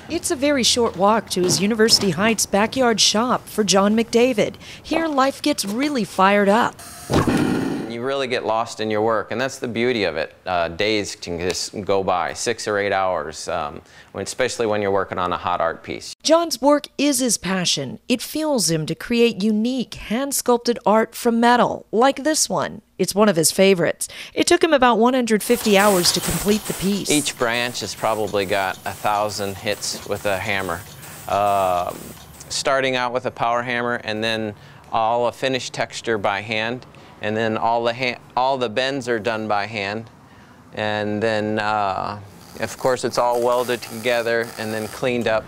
It's a very short walk to his University Heights backyard shop for John McDavid. Here, life gets really fired up. You really get lost in your work, and that's the beauty of it. Days can just go by, 6 or 8 hours, especially when you're working on a hot art piece. John's work is his passion. It fuels him to create unique, hand-sculpted art from metal, like this one. It's one of his favorites. It took him about 150 hours to complete the piece. Each branch has probably got 1,000 hits with a hammer. Starting out with a power hammer, and then all a finished texture by hand. And then all the bends are done by hand, and then of course it's all welded together and then cleaned up.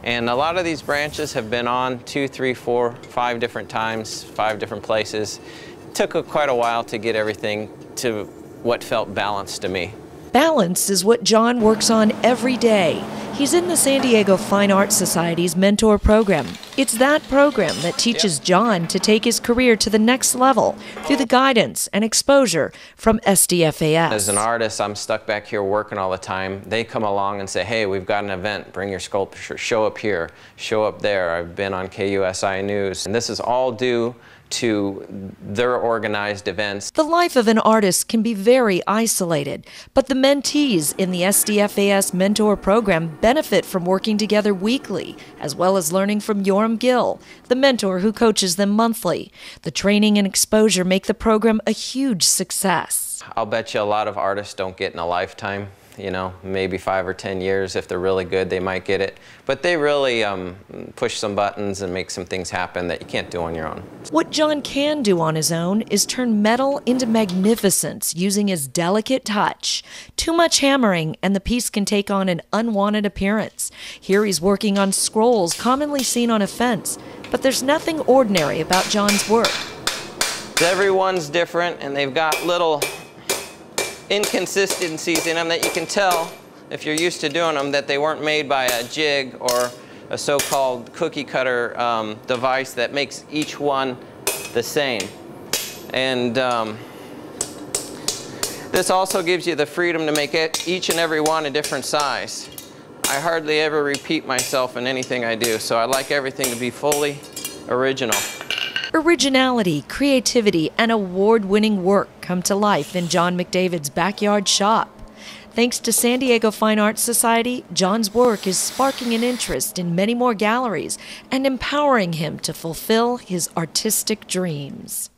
And a lot of these branches have been on 2, 3, 4, 5 different times, 5 different places. It took quite a while to get everything to what felt balanced to me. Balance is what John works on every day. He's in the San Diego Fine Arts Society's Mentor Program. It's that program that teaches John to take his career to the next level through the guidance and exposure from SDFAS. As an artist, I'm stuck back here working all the time. They come along and say, hey, we've got an event, bring your sculpture, show up here, show up there. I've been on KUSI News. And this is all due to their organized events. The life of an artist can be very isolated, but the mentees in the SDFAS Mentor Program benefit from working together weekly, as well as learning from Yoram Gill, the mentor who coaches them monthly. The training and exposure make the program a huge success. I'll bet you a lot of artists don't get in a lifetime. You know, maybe 5 or 10 years. If they're really good, they might get it. But they really push some buttons and make some things happen that you can't do on your own. What John can do on his own is turn metal into magnificence using his delicate touch. Too much hammering and the piece can take on an unwanted appearance. Here he's working on scrolls commonly seen on a fence, but there's nothing ordinary about John's work. Everyone's different, and they've got little inconsistencies in them that you can tell, if you're used to doing them, that they weren't made by a jig or a so-called cookie cutter device that makes each one the same. And this also gives you the freedom to make each and every one a different size. I hardly ever repeat myself in anything I do, so I like everything to be fully original. Originality, creativity, and award-winning work come to life in John McDavid's backyard shop. Thanks to San Diego Fine Arts Society, John's work is sparking an interest in many more galleries and empowering him to fulfill his artistic dreams.